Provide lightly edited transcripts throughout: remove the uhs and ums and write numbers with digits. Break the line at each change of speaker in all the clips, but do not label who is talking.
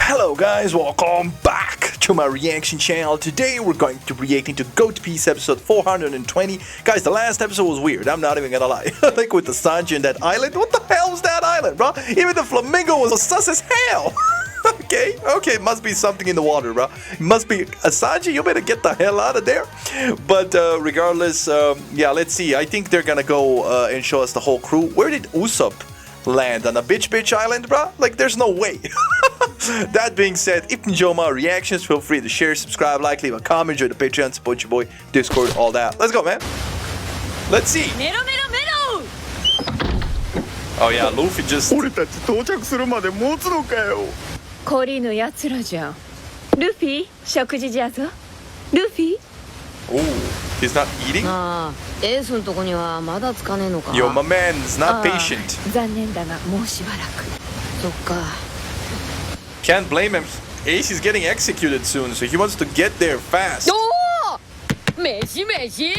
Hello guys, welcome back to my reaction channel. Today we're going to be reacting to Goat Piece episode 420. Guys, the last episode was weird, I'm not even gonna lie. Like with the Sanji and that island. What the hell was that island, bro? Even the flamingo was sus as hell. Okay, it must be something in the water, bro. It must be Sanji, you better get the hell out of there. But regardless, yeah, let's see. I think they're gonna go and show us the whole crew. Where did Usopp land? On a bitch island, bro? Like, there's no way. That being said, if you enjoy my reactions, feel free to share, subscribe, like, leave a comment, join the Patreon, support your boy, Discord, all that. Let's go, man. Let's see. Oh yeah, Luffy just...
俺たち到着するまで持つのかよ。
懲りぬ奴らじゃ。ルフィ、食事じゃぞ。ルフィ。
Ooh, he's not eating?
ああ、エースのとこにはまだつかねえのか。
Yo, my man is not patient.
残念だがもうしばらく。
そっか。
Can't blame him. Ace is getting executed soon, so he wants to get there fast.
飯飯。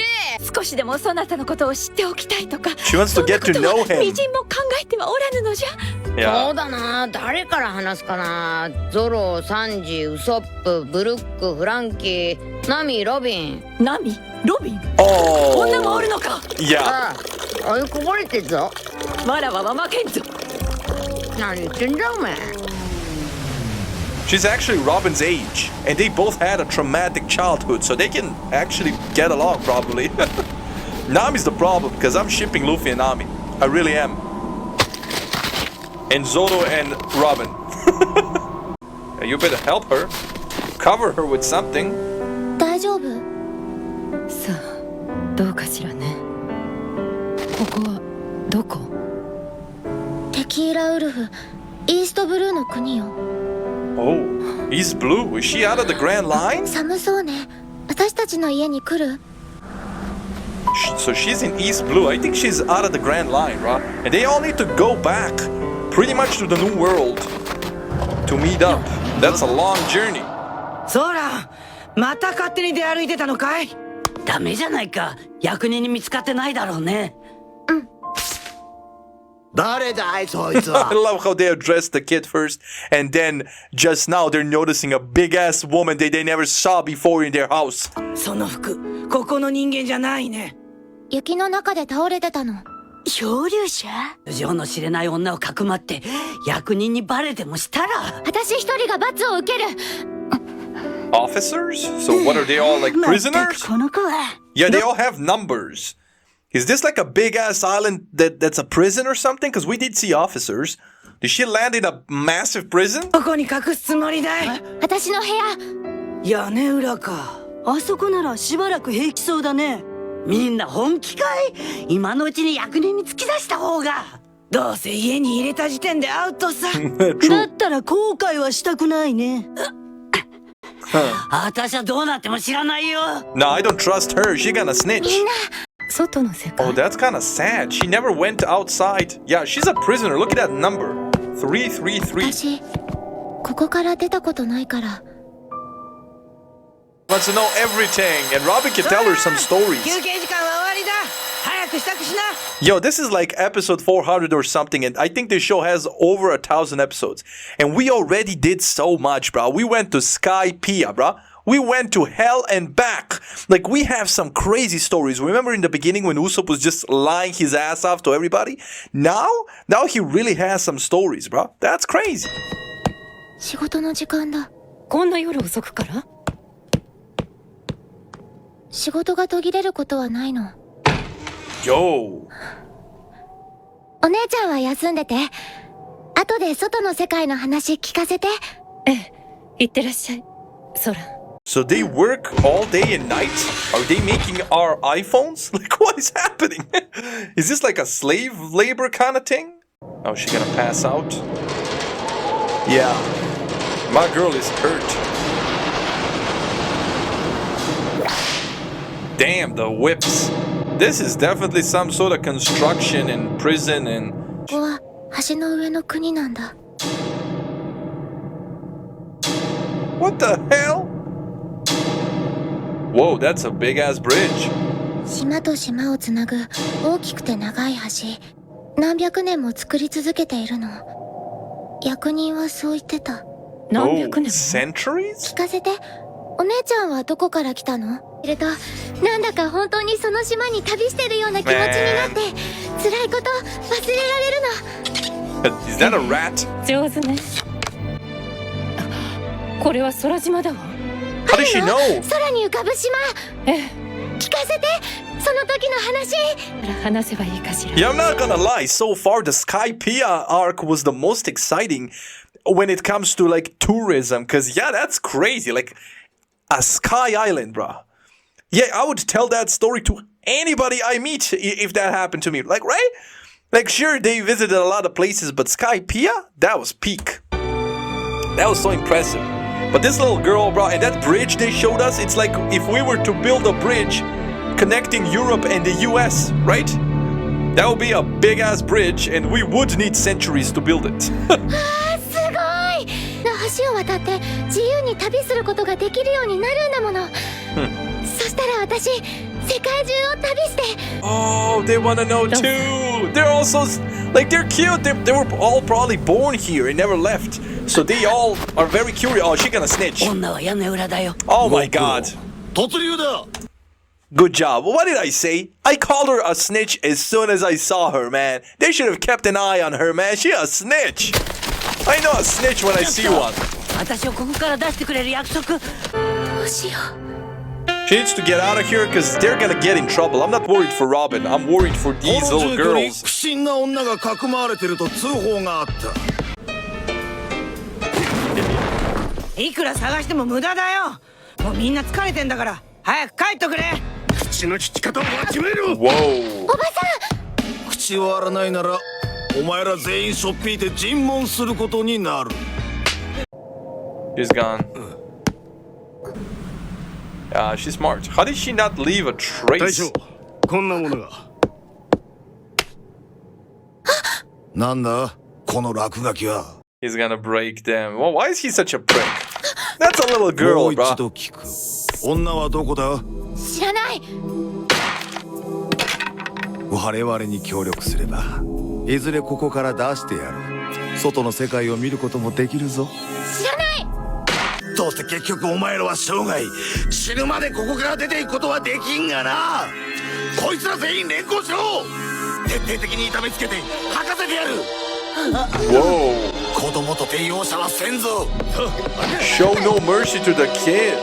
少しでもそなたのことを知っておきたいとか。
She wants to get to know
み
him.
じんも考えてはおらぬのじゃ。
そう
Yeah.
だな、誰から話すかな。ゾロ、サンジ、ウソップ、ブルック、フランキー、ナミ、ロビン。
ナミ、ロビン。
Oh.
女もおるのか。
Yeah.
ああ、あいこぼれてっぞ。
わらわは負けんぞ。
何言ってんだお前。
She's actually Robin's age, and they both had a traumatic childhood, so they can actually get along probably. Nami's the problem, because I'm shipping Luffy and Nami. I really am. And Zoro and Robin. You better help her. Cover her with something.
大丈夫？
さあ、どうかしらね。ここはどこ？
テキーラウルフ、イーストブルーの国よ。
Oh, East Blue. Is she out of the Grand Line?
寒そうね。私たちの家に来る？
So she's in East Blue. I think she's out of the Grand Line, right? And they all need to go back pretty much to the New World to meet up. That's a long journey.
そら、また勝手に出歩いてたのかい？ダメじゃないか。役人に見つかってないだろうね。
誰だいそいつ
I
は。
love how they addressed the kid first, and then just now they're noticing a big ass woman they never saw before in their house.
その服、ここの人間じゃないね。
雪の中で倒れてたの。
漂流者？素性の知れない女をかくまって役人にバレてもしたら。
私一人が罰を受ける。
Officers? So what are they all like
まったく
prisoners?
この子は。
Yeah, they all have numbers. Is this like a big ass island that's a prison or something? Because we did see officers. Did she land in a massive prison?
どこに隠すつもりだい？
私の部屋。
屋根裏か。あそこならしばらく平気そうだね。みんな本気かい？今のうちに役人に突き出した方が。どうせ家に入れた時点でアウトさ。だったら後悔はしたくないね。私はどうなっても知らないよ。
No, I don't trust her. She gonna snitch.
外の世界。
Oh, that's kind of sad. She never went outside. Yeah, she's a prisoner. Look at that number. 333.
私、ここから出たことないから。
Wants to know everything, and Robin can tell her some stories.
休憩時間は終わりだ。早く支度しな。
Yo, this is like episode 400 or something, and I think this show has over 1,000 episodes. And we already did so much, bro. We went to Skypiea, bro. We went to hell and back. Like, we have some crazy stories. Remember in the beginning when Usopp was just lying his ass off to everybody? Now he really has some stories, bro. That's crazy.
仕事の時間だ。
こんな夜遅くから？
仕事が途切れることはないの。
Yo.
お姉ちゃんは休んでて。後で外の世界の話聞かせて。
ええ、行ってらっしゃい。空。
So they work all day and night? Are they making our iPhones? Like, what is happening? Is this like a slave labor kind of thing? Oh, she gonna pass out? Yeah. My girl is hurt. Damn, the whips. This is definitely some sort of construction and prison and...
ここは橋の上の国なんだ。
What the hell? Whoa, that's a big ass bridge.
島と島をつなぐ大きくて長い橋。何百年も作り続けているの。役人はそう言ってた。
何
Oh,
百年も
centuries?
聞かせて。お姉ちゃんはどこから来たの？いると、なんだか本当にその島に旅してるような気持ちになって、辛いこと忘れられるの。
Is that a rat?
上手ね。あ、これは空島だわ。
How does she know?
空に浮かぶ島。
ええ、
聞かせて。その時の話。
から話せばいいかしら。
Yeah, I'm not gonna lie. So far, the Skypiea arc was the most exciting when it comes to like tourism. Cause yeah, that's crazy. Like a sky island, bruh. Yeah, I would tell that story to anybody I meet if that happened to me. Like, right? Like, sure, they visited a lot of places, but Skypiea, that was peak. That was so impressive. But this little girl, bro, and that bridge they showed us, it's like if we were to build a bridge connecting Europe and the US, right? That would be a big ass bridge, and we would need centuries to build it.
すごい。橋を渡って自由に旅することができるようになるんだもの。そしたら私、世界中を旅して。
Oh, they wanna know too. They're also like they're cute. They were all probably born here and never left, so they all are very curious. Oh, she gonna snitch.
女は屋根裏だよ。
Oh my god.
突入だ。
Good job. What did I say? I called her a snitch as soon as I saw her, man. They should have kept an eye on her, man. She a snitch. I know a snitch when I see one.
私をここから出してくれる約束。
どうしよう。
She needs to get out of here because they're gonna get in trouble. I'm not worried for Robin. I'm worried for
こ
these
の
little
住居に
girls.
不審な女がかくまわれてると通報があった。
いくら探しても無駄だよ。もうみんな疲れてんだから、早く帰っとくれ。
口の聞き方を間違えろ。
Whoa.
おばさん。
口を割らないならお前ら全員しょっぴいて尋問することになる。
She's gone. She's smart. How did she not leave a
大
trace?
将、こんなものが。なんだこの落書きは。
He's gonna break them. Well, why is he such a prick? That's a little
も
girl,
う一
bro.
度聞く。女はどこだ？
知らない。
我々に協力すればいずれここから出してやる。外の世界を見ることもできるぞ。
知らない。
どうして結局お前らは生涯死ぬまでここから出ていくことはできんがな。こいつら全員連行しろ。徹底的に痛めつけて吐かせてやる。
Whoa.
子供とて容赦はせんぞ。
Show no mercy to the kid.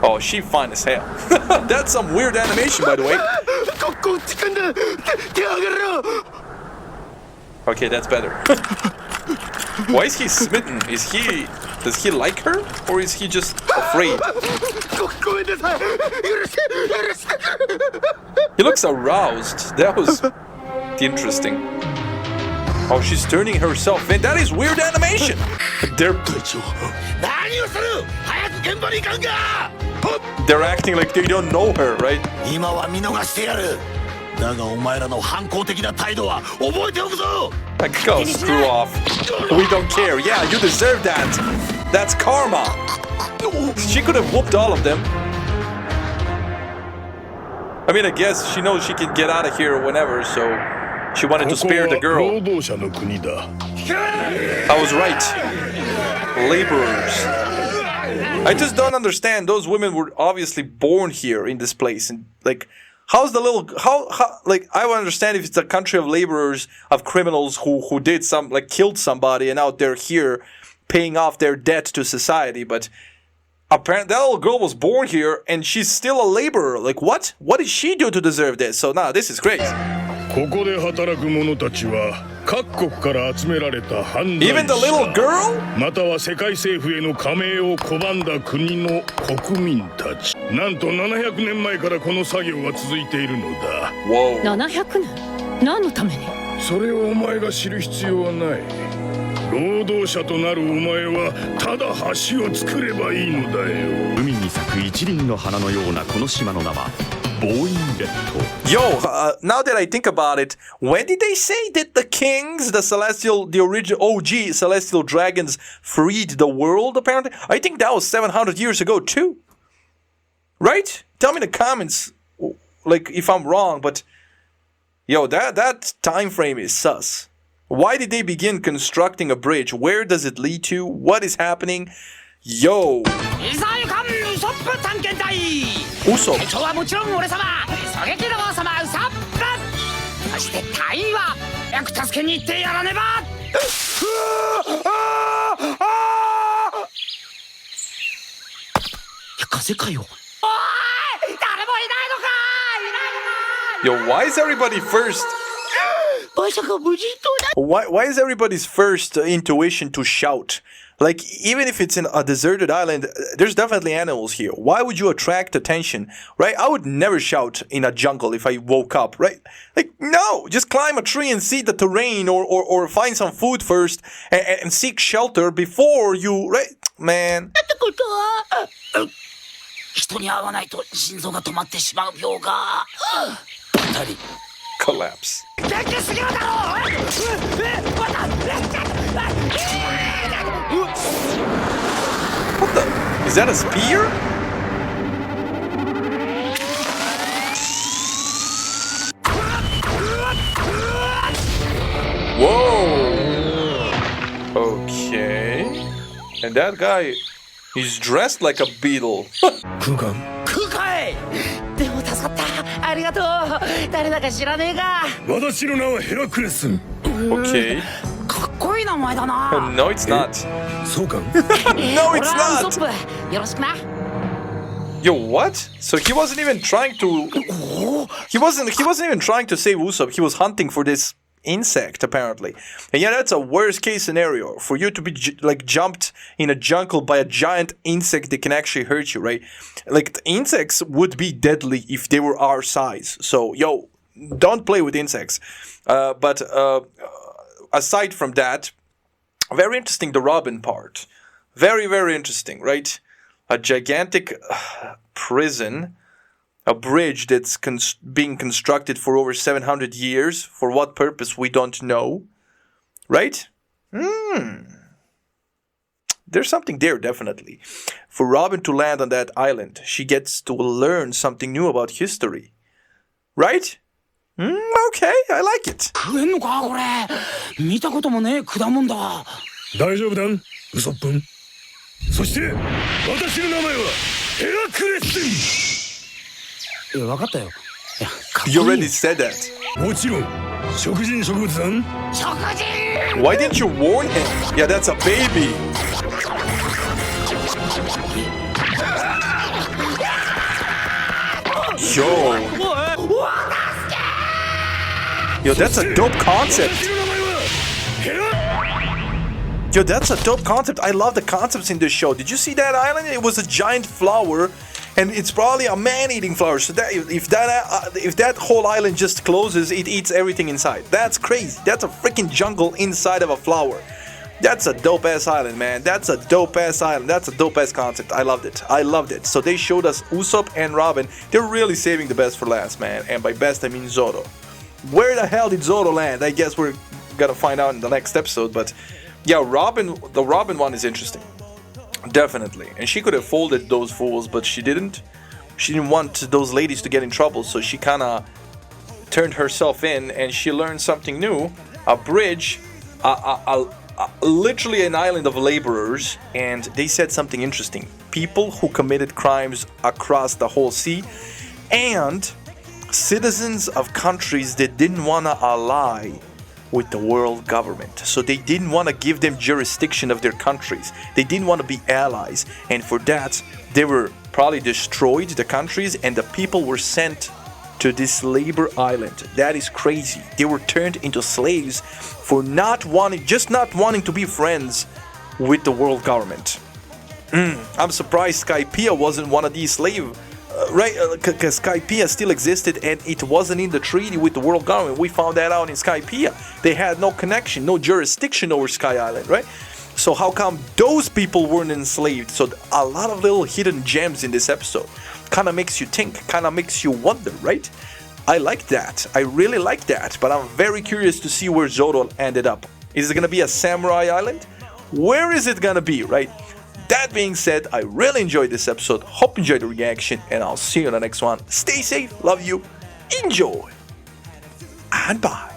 Oh, she fine as hell. That's some weird animation, by the way.
こっちかんだ。手上げろ。
Okay, that's better. Why is he smitten? Does he like her? Or is he just afraid?
ごめんなさい。許して。
He looks aroused. That was interesting. Oh, she's turning herself in. That is weird animation. They're
何をする。早く現場に行かんが。
they're acting like they don't know her, right?
今は見逃してやる。だがお前らの反抗的な態度は覚えておくぞ。
Like, go screw off. We don't care. Yeah, you deserve that. That's karma. She could have whooped all of them. I mean, I guess she knows she can get out of here whenever, so she wanted to spare the girl.
労働者の国だ。
I was right. Laborers. I just don't understand. Those women were obviously born here in this place, and like, how's the little how like I would understand if it's a country of laborers, of criminals who did some like killed somebody and now they're here paying off their debt to society, but apparently that little girl was born here and she's still a laborer. Like what? What did she do to deserve this? So nah, this is crazy.
ここで働く者たちは各国から集められた犯罪
Even the little
者
girl?
または世界政府への加盟を拒んだ国の国民たち。なんと700年前からこの作業が続いているのだ。
Whoa.
700年？何のために？
それをお前が知る必要はない。労働者となるお前はただ橋を作ればいいのだよ。
海に咲く一輪の花のようなこの島の名はボーインレッド。
Yo, now that I think about it, when did they say that the kings, the original OG celestial dragons freed the world, apparently? I think that was 700 years ago, too. Right? Tell me in the comments, like, if I'm wrong, but... Yo, that time frame is sus. Why did they begin constructing a bridge? Where does it lead to? What is happening? Yo!
いざゆかんウソップ探検隊
Usopp.
隊長はもちろん俺様狙撃の王様ウソップそして隊員は早く助けに行ってやらねば風かよおい誰もいないのかいないのか
Yo, why is everybody first?
まさか無人島だ
Why is everybody's first intuition to shout? Like, even if it's in a deserted island, there's definitely animals here. Why would you attract attention, right? I would never shout in a jungle if I woke up, right? Like, no, just climb a tree and see the terrain or find some food first and seek shelter before you, right? Man.
ってことは人に会わないと心臓が止まってしまう病が二人
Collapse.
できすぎるだろう
What the? Is that a spear? Whoa! Okay. And that guy, he's dressed like a beetle.
空間
空かいでも助かったありがとう誰だか知らねえが
私の名はヘラクレスン
Okay.
かっこいい名前だな
No, it's not.
そうか
No,
俺
it's
はウソ
not.
ップよろしくな
Yo, what? So he wasn't even trying to. He wasn't even trying to save Usopp. He was hunting for this insect, apparently. And yeah, that's a worst case scenario for you to be like jumped in a jungle by a giant insect that can actually hurt you, right? Like the insects would be deadly if they were our size. So yo, don't play with insects. But aside from that, very interesting the Robin part. Very, very interesting, right? A gigantic prison, a bridge that's being constructed for over 700 years. For what purpose, we don't know. Right? There's something there, definitely. For Robin to land on that island, she gets to learn something new about history. Right? Okay, I like it.
食えんのかこれ見たこともねえ果物だ
大丈夫だんウソップンそして私の名前はヘラクレスン
分かったよ
You already said that.
もちろん食人植物だん
Why didn't you warn him? Yeah, that's a baby. Yo, that's a dope concept.
私の名前はヘラ
Yo, that's a dope concept. I love the concepts in this show. Did you see that island? It was a giant flower, and it's probably a man-eating flower. So that if that whole island just closes, it eats everything inside. That's crazy. That's a freaking jungle inside of a flower. That's a dope-ass island, man. That's a dope-ass island. That's a dope-ass concept. I loved it. I loved it. So they showed us Usopp and Robin. They're really saving the best for last, man. And by best, I mean Zoro. Where the hell did Zoro land? I guess we're gonna find out in the next episode. But yeah, the Robin one is interesting. Definitely. And she could have folded those fools, but she didn't. She didn't want those ladies to get in trouble, so she kind of turned herself in and she learned something new. A bridge, literally an island of laborers, and they said something interesting. People who committed crimes across the whole sea, and citizens of countries that didn't want to ally with the world government. So they didn't want to give them jurisdiction of their countries. They didn't want to be allies. And for that, they were probably destroyed, the countries, and the people were sent to this labor island. That is crazy. They were turned into slaves for not wanting to be friends with the world government. I'm surprised Skypiea wasn't one of these slaves. Right, because Skypiea still existed and it wasn't in the treaty with the world government. We found that out in Skypiea. They had no connection, no jurisdiction over Sky Island, right? So how come those people weren't enslaved? So a lot of little hidden gems in this episode. Kind of makes you think, kind of makes you wonder, right? I like that. I really like that. But I'm very curious to see where Zoro ended up. Is it going to be a samurai island? Where is it going to be, right? That being said, I really enjoyed this episode. Hope you enjoyed the reaction, and I'll see you in the next one. Stay safe, love you, enjoy, and bye.